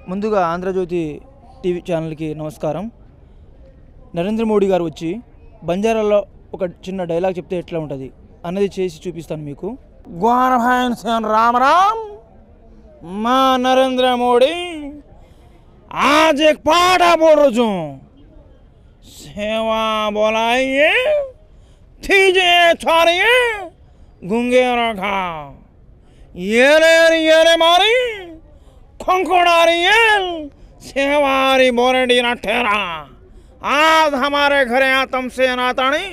ముందుగా ఆంధ్రజ్యోతి టీవీ ఛానల్కి నమస్కారం. నరేంద్ర మోడీ గారు వచ్చి బంజారాలో ఒక చిన్న డైలాగ్ చెప్తే ఎట్లా ఉంటుంది అన్నది చేసి చూపిస్తాను మీకు. గ్వాన భాయన్ సేన్ రాम राम మా नरेंद्र मोदी आज एक पाठा बोल रहा हूँ. सेवा बोलाइए थीजे छोड़िए गुंगे रखा ये मारी खोंकोड़ारी सेवारी बोरेडी ना ठहरा. आज हमारे घरे आतम से नातानी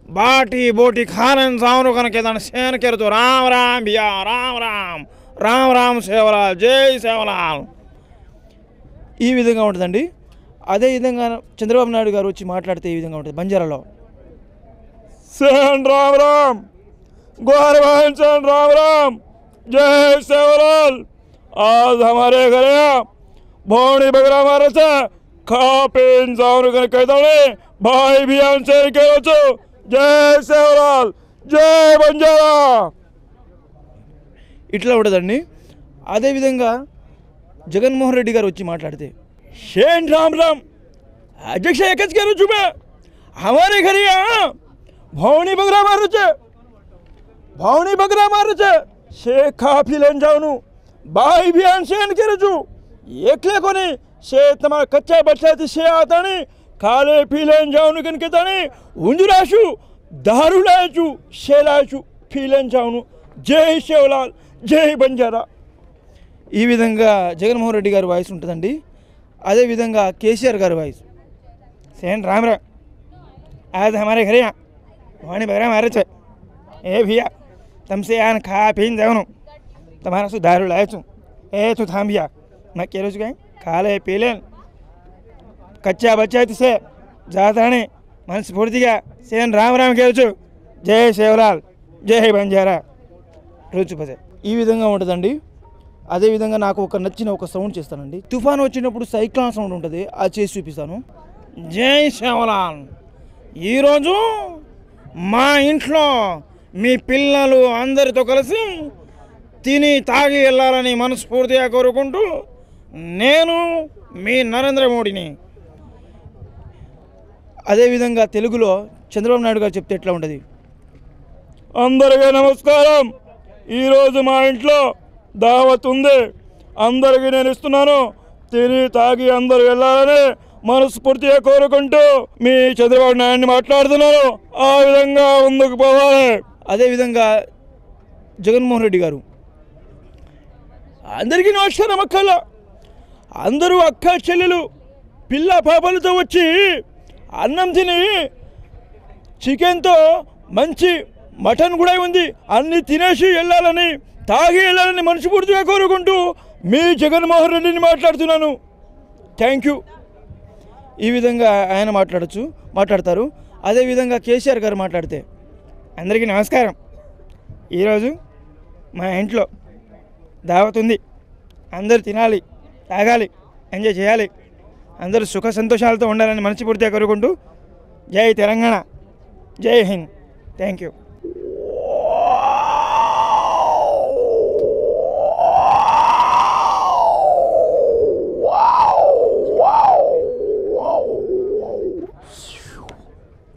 बाटी बोटी खाने जाऊन कन सेन के तो राम राम भैया राम राम राम राम సేవలాల్ జై సేవలాల్ ఈ విధంగా ఉంటుందండి. అదే విధంగా చంద్రబాబు నాయుడు గారు వచ్చి మాట్లాడితే ఈ విధంగా ఉంటుంది బంజారాలో. సేన్ రామ్ రామ్ ग्वार भाई सेन राम राम जय सेवलाल. आज हमारे घरे भौणी बगरा मारे से खा पीन जाऊन कन कहता भाई भी हमसे कहो जय सेवलाल जय బంజారా ఇట్లా ఉంటుందండి. అదేవిధంగా జగన్మోహన్ రెడ్డి గారు వచ్చి మాట్లాడితే शेन राम राम अध्यक्ष एकच करू छू मैं हमारे घरे भौणी बगरा मारू छे शे काफी लेन जाऊनु भाई भी शेन करू छू एकले कोनी शे तमारा कच्चा बच्चा शे आता नहीं खाले पी लेन जाऊनु कन कहता नहीं उंजुराशु दारू लायचू शे लायचू पी लेन जाऊनु जय సేవలాల్ జై బంజారా. ఈ విధంగా జగన్మోహన్ రెడ్డి గారి వాయిస్ ఉంటుందండి. అదేవిధంగా కేసీఆర్ గారి వాయిస్ సేన్ రామ్ राम आज हमारे घरे भौणी बगरा मारे छे ए भैया तुमसे यार खा पीन जाऊनु तुम्हारा सु दारू लाए छू ए तू थाम भैया मैं कह रहा हूँ खा ले पी ले कच्चा बच्चा से जाता नहीं మనస్ఫూర్తిగా సేన్ రామ్ రామ్ కేవచ్చు జై సేవలాల్ జై బంజారా రుచిపదే ఈ విధంగా ఉంటుందండి. అదేవిధంగా నాకు ఒక నచ్చిన ఒక సౌండ్ చేస్తానండి. తుఫాన్ వచ్చినప్పుడు సైక్లాన్ సౌండ్ ఉంటుంది, అది చేసి చూపిస్తాను. జై సేవలాల్. ఈరోజు మా ఇంట్లో మీ పిల్లలు అందరితో కలిసి తిని తాగి వెళ్ళాలని మనస్ఫూర్తిగా కోరుకుంటూ నేను మీ నరేంద్ర మోడీని. అదేవిధంగా తెలుగులో చంద్రబాబు నాయుడు గారు చెప్తే ఎట్లా ఉంటుంది. అందరికీ నమస్కారం. ఈరోజు మా ఇంట్లో దావత్ ఉంది, అందరికీ నేను ఇస్తున్నాను. తిని తాగి అందరూ వెళ్ళాలని మనస్ఫూర్తిగా కోరుకుంటూ మీ చంద్రబాబు నాయుడిని మాట్లాడుతున్నాను. ఆ విధంగా ముందుకు పోవాలి. అదేవిధంగా జగన్మోహన్ రెడ్డి గారు అందరికీ నమస్కారం. అక్కల అందరూ అక్క చెల్లెలు పిల్ల పాపలతో వచ్చి అన్నం తిని చికెన్తో మంచి మటన్ కూడా ఉంది అన్ని తినేసి వెళ్ళాలని తాగి వెళ్ళాలని మనస్ఫూర్తిగా కోరుకుంటూ మీ జగన్మోహన్ రెడ్డిని మాట్లాడుతున్నాను. Thank you. ఈ విధంగా ఆయన మాట్లాడతారు. అదేవిధంగా కేసీఆర్ గారు మాట్లాడితే అందరికీ నమస్కారం. ఈరోజు మా ఇంట్లో దావత్ ఉంది, అందరూ తినాలి తాగాలి ఎంజాయ్ చేయాలి, అందరూ సుఖ సంతోషాలతో ఉండాలని మనస్ఫూర్తిగా కోరుకుంటూ జై తెలంగాణ జై Hind. Thank you.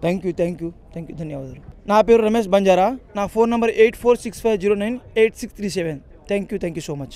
Thank you ధన్యవాదాలు. నా పేరు రమేష్ బంజారా. నా phone number 8465098637. Thank you so much.